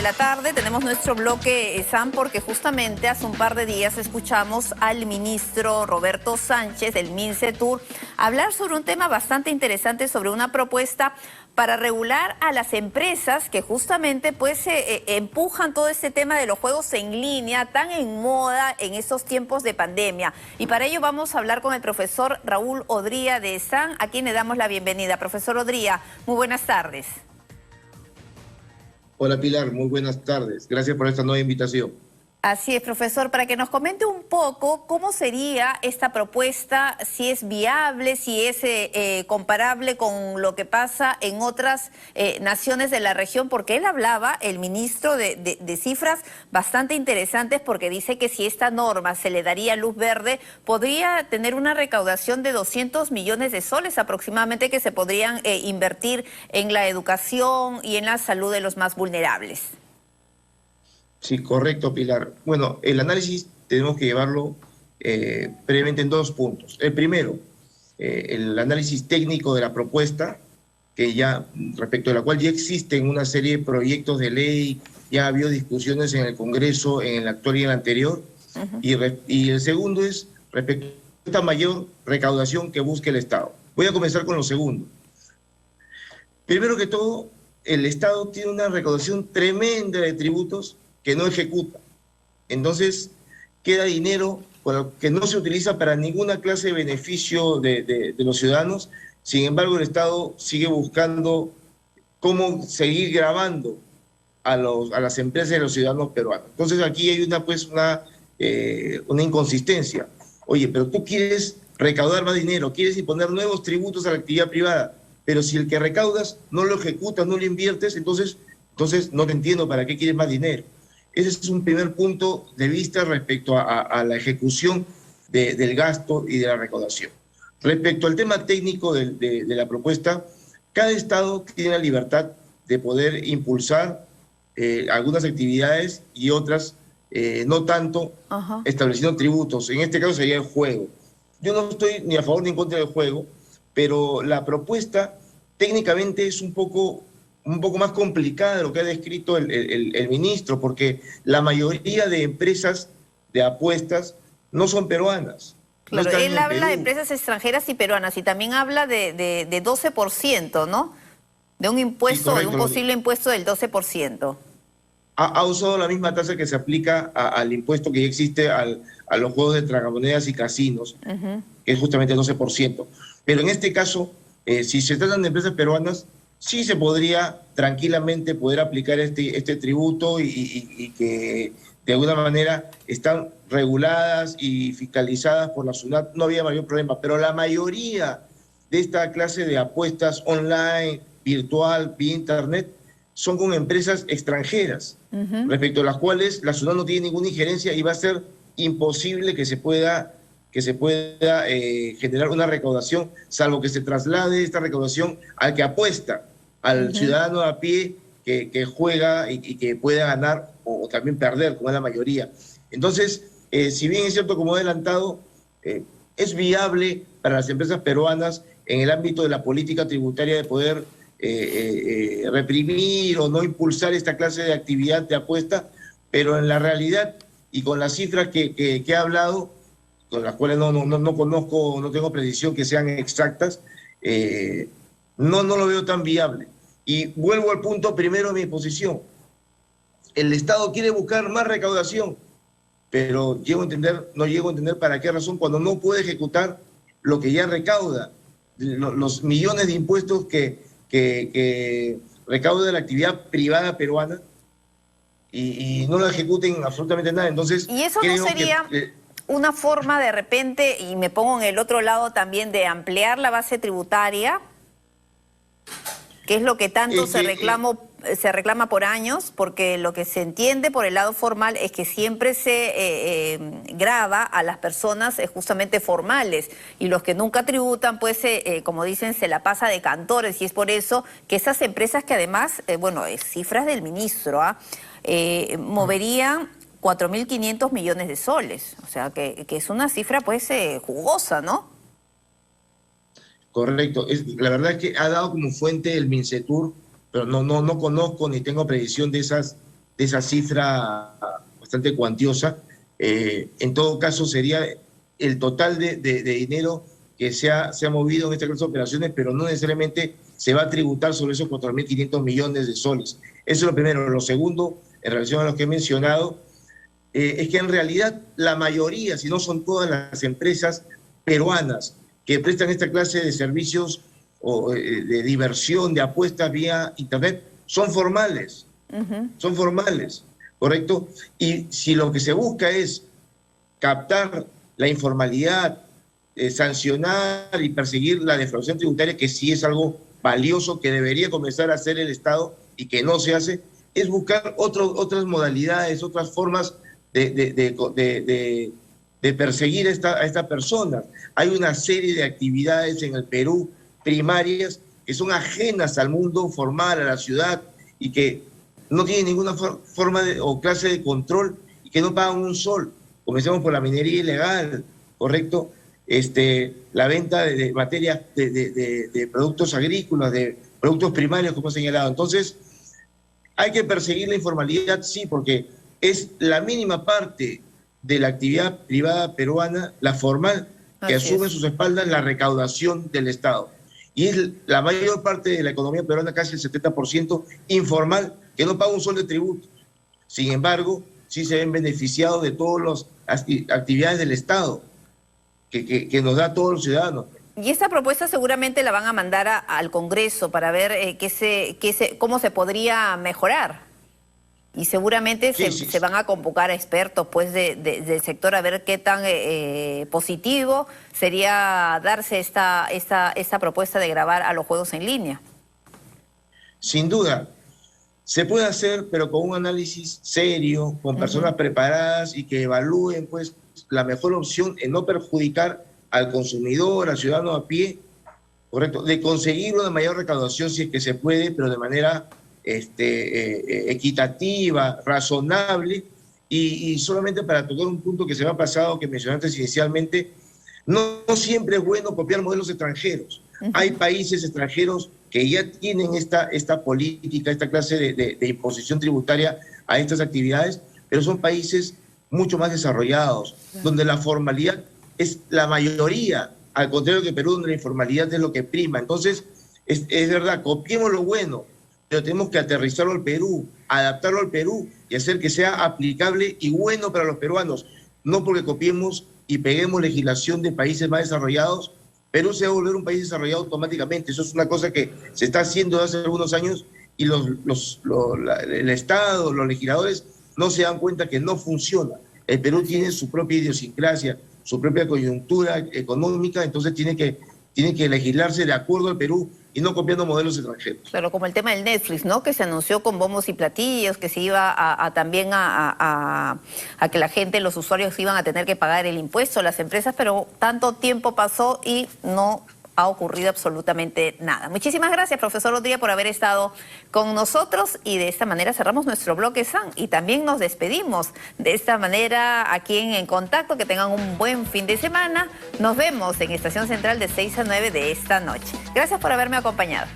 la tarde tenemos nuestro bloque, Sam, porque justamente hace un par de días escuchamos al ministro Roberto Sánchez del MINCETUR hablar sobre un tema bastante interesante, sobre una propuesta para regular a las empresas que justamente pues empujan todo este tema de los juegos en línea tan en moda en estos tiempos de pandemia. Y para ello vamos a hablar con el profesor Raúl Odría de SAN, a quien le damos la bienvenida. Profesor Odría, muy buenas tardes. Hola Pilar, muy buenas tardes. Gracias por esta nueva invitación. Así es, profesor, para que nos comente un poco cómo sería esta propuesta, si es viable, si es comparable con lo que pasa en otras naciones de la región, porque él hablaba, el ministro, de cifras bastante interesantes, porque dice que si esta norma se le daría luz verde, podría tener una recaudación de 200 millones de soles aproximadamente que se podrían invertir en la educación y en la salud de los más vulnerables. Sí, correcto, Pilar. Bueno, el análisis tenemos que llevarlo previamente en dos puntos. El primero, el análisis técnico de la propuesta, que ya, respecto a la cual ya existen una serie de proyectos de ley, ya ha habido discusiones en el Congreso, en el actual y en el anterior. Y el segundo es respecto a esta mayor recaudación que busca el Estado. Voy a comenzar con lo segundo. Primero que todo, el Estado tiene una recaudación tremenda de tributos que no ejecuta. Entonces, queda dinero que no se utiliza para ninguna clase de beneficio de los ciudadanos. Sin embargo, el Estado sigue buscando cómo seguir gravando a las empresas de los ciudadanos peruanos. Entonces, aquí hay una inconsistencia. Oye, pero tú quieres recaudar más dinero, quieres imponer nuevos tributos a la actividad privada, pero si el que recaudas no lo ejecutas, no lo inviertes, entonces no te entiendo para qué quieres más dinero. Ese es un primer punto de vista respecto a la ejecución del gasto y de la recaudación. Respecto al tema técnico de la propuesta, cada Estado tiene la libertad de poder impulsar algunas actividades y otras no tanto, estableciendo tributos. En este caso sería el juego. Yo no estoy ni a favor ni en contra del juego, pero la propuesta técnicamente es un poco más complicada de lo que ha descrito el ministro, porque la mayoría de empresas de apuestas no son peruanas. Claro, él habla de empresas extranjeras y peruanas, y también habla de 12%, ¿no? De un impuesto, sí, de un posible impuesto del 12%. Ha usado la misma tasa que se aplica al impuesto que ya existe a los juegos de tragamonedas y casinos, que es justamente el 12%. Pero en este caso, si se tratan de empresas peruanas, sí se podría tranquilamente poder aplicar este tributo y que de alguna manera están reguladas y fiscalizadas por la SUNAT, no había mayor problema. Pero la mayoría de esta clase de apuestas online, virtual, vía internet, son con empresas extranjeras, respecto a las cuales la SUNAT no tiene ninguna injerencia y va a ser imposible que se pueda generar una recaudación, salvo que se traslade esta recaudación al que apuesta, al ciudadano a pie que juega y que pueda ganar o también perder, como es la mayoría. Entonces, si bien es cierto, como he adelantado, es viable para las empresas peruanas en el ámbito de la política tributaria de poder reprimir o no impulsar esta clase de actividad de apuesta, pero en la realidad y con las cifras que he hablado, con las cuales no conozco, no tengo precisión que sean exactas, no lo veo tan viable. Y vuelvo al punto primero de mi exposición. El Estado quiere buscar más recaudación, pero no llego a entender para qué razón cuando no puede ejecutar lo que ya recauda, los millones de impuestos que recauda la actividad privada peruana y no lo ejecuten absolutamente nada. Entonces, ¿y eso no sería una forma de repente, y me pongo en el otro lado también, de ampliar la base tributaria, que es lo que tanto se reclama por años? Porque lo que se entiende por el lado formal es que siempre se grava a las personas justamente formales, y los que nunca tributan, pues, como dicen, se la pasa de cantores, y es por eso que esas empresas que además, cifras del ministro, moverían 4.500 millones de soles, o sea que es una cifra pues jugosa, ¿no? Correcto. La verdad es que ha dado como fuente el MINCETUR, pero no conozco ni tengo predicción de esas de esa cifra bastante cuantiosa. En todo caso, sería el total de dinero que se ha movido en esta clase de operaciones, pero no necesariamente se va a tributar sobre esos 4.500 millones de soles. Eso es lo primero. Lo segundo, en relación a lo que he mencionado, es que en realidad la mayoría, si no son todas las empresas peruanas que prestan esta clase de servicios o de diversión, de apuestas vía Internet, son formales. Son formales, ¿correcto? Y si lo que se busca es captar la informalidad, sancionar y perseguir la defraudación tributaria, que sí es algo valioso que debería comenzar a hacer el Estado y que no se hace, es buscar otras modalidades, otras formas de perseguir a esta persona. Hay una serie de actividades en el Perú primarias que son ajenas al mundo formal, a la ciudad, y que no tienen ninguna forma o clase de control y que no pagan un sol. Comencemos por la minería ilegal, ¿correcto? La venta de materias, de productos agrícolas, de productos primarios, como he señalado. Entonces, hay que perseguir la informalidad, sí, porque es la mínima parte de la actividad privada peruana, la formal, que asume en sus espaldas la recaudación del Estado. Y es la mayor parte de la economía peruana, casi el 70%, informal, que no paga un sol de tributo. Sin embargo, sí se ven beneficiados de todas las actividades del Estado que nos da a todos los ciudadanos. Y esta propuesta seguramente la van a mandar al Congreso para ver cómo se podría mejorar. Y seguramente se van a convocar a expertos pues, del sector a ver qué tan positivo sería darse esta propuesta de gravar a los juegos en línea. Sin duda. Se puede hacer, pero con un análisis serio, con personas preparadas y que evalúen pues, la mejor opción en no perjudicar al consumidor, al ciudadano a pie, correcto, de conseguir una mayor recaudación si es que se puede, pero de manera equitativa, razonable, y solamente para tocar un punto que se me ha pasado, que mencionaste inicialmente, no siempre es bueno copiar modelos extranjeros. Hay países extranjeros que ya tienen esta política, esta clase de imposición tributaria a estas actividades, pero son países mucho más desarrollados, donde la formalidad es la mayoría, al contrario que Perú, donde la informalidad es lo que prima. Entonces, es verdad, copiemos lo bueno, pero tenemos que aterrizarlo al Perú, adaptarlo al Perú y hacer que sea aplicable y bueno para los peruanos. No porque copiemos y peguemos legislación de países más desarrollados, Perú se va a volver un país desarrollado automáticamente. Eso es una cosa que se está haciendo desde hace algunos años y el Estado, los legisladores no se dan cuenta que no funciona. El Perú tiene su propia idiosincrasia, su propia coyuntura económica, entonces tiene que legislarse de acuerdo al Perú y no copiando modelos extranjeros. Claro, como el tema del Netflix, ¿no? Que se anunció con bombos y platillos, que se iba también a que la gente, los usuarios iban a tener que pagar el impuesto, las empresas, pero tanto tiempo pasó y no ha ocurrido absolutamente nada. Muchísimas gracias, profesor Rodríguez, por haber estado con nosotros y de esta manera cerramos nuestro bloque SAN y también nos despedimos de esta manera aquí en Contacto. Que tengan un buen fin de semana. Nos vemos en Estación Central de 6 a 9 de esta noche. Gracias por haberme acompañado.